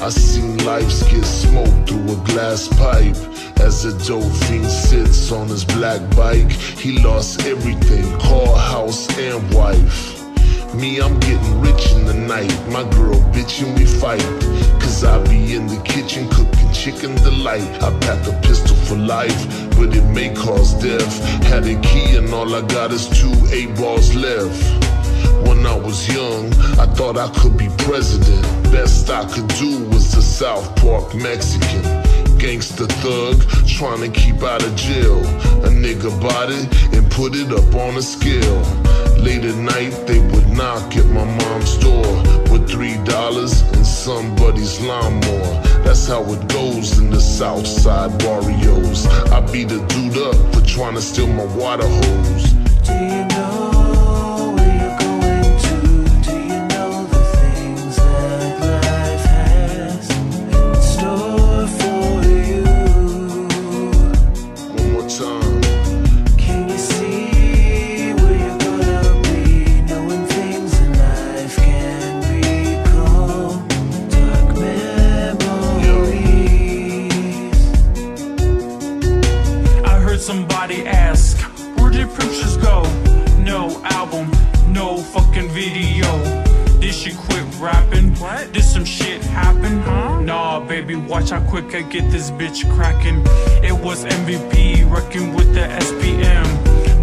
I seen lives get smoked through a glass pipe. As a dope fiend sits on his black bike, he lost everything, car, house, and wife. Me, I'm getting rich in the night. My girl bitchin', we fight. Cause I be in the kitchen cooking chicken delight. I pack a pistol for life, but it may cause death. Had a key and all I got is 2 8-balls left. When I was young, I thought I could be president. Best I could do was the South Park Mexican. Gangsta thug, trying to keep out of jail. A nigga bought it and put it up on a scale. Late at night, they would knock at my mom's door with $3 and somebody's lawnmower. That's how it goes in the South Side barrios. I beat a dude up for trying to steal my water hose. Do you know where you're going to? Do you know the things that life has in store for you? One more time. Can you see where you're gonna be? Knowing things in life can become dark memories. I heard somebody ask, where did Preachers go? No album, no fucking video. Did she quit rapping? What? Did some shit happen? Huh? Nah, baby, watch how quick I get this bitch cracking. It was MVP, wrecking with the SPM.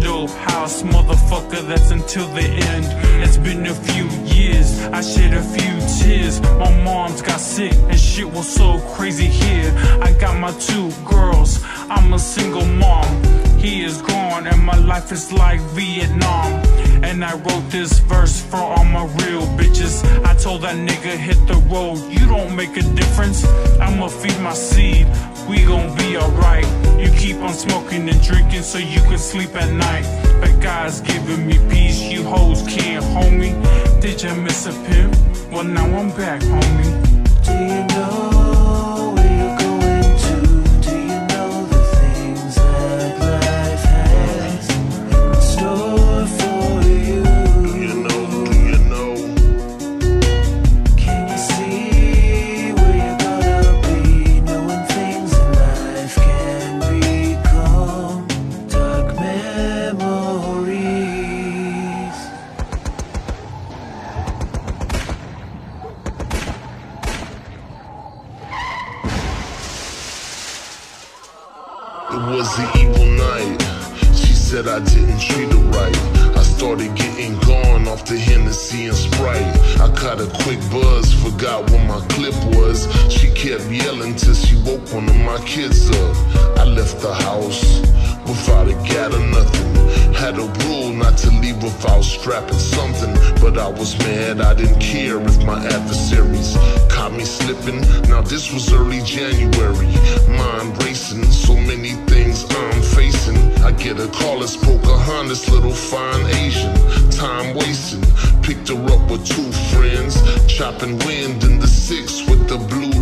Dope house, motherfucker, that's until the end. It's been a few years, I shed a few tears. My mom's got sick and shit was so crazy here. I got my 2 girls, I'm a single mom. He is gone and my life is like Vietnam. And I wrote this verse for all my real bitches. I told that nigga hit the road, you don't make a difference. I'ma feed my seed, we gon' be alright. You keep on smoking and drinking so you can sleep at night. But God's giving me peace, you hoes can't hold me. Did you miss a pimp? Well now I'm back, homie. Do you know where you're going to? Do you know the things that life has in store for you? Do you know, do you know? Can you see where you're gonna be? Knowing things in life can become dark memories. It was an evil night. She said I didn't treat her right. I started getting gone off the Hennessy and Sprite. I caught a quick buzz, forgot what my clip was. She kept yelling till she woke one of my kids up. I left the house without a gat or nothing. Had a rule not to leave without strapping something. But I was mad, I didn't care if my adversaries caught me slipping. Now this was early January, mind racing, so many things I'm facing. I get a call, it's Pocahontas, little fine Asian. Time wasting, picked her up with 2 friends, chopping wind in the 6 with the blue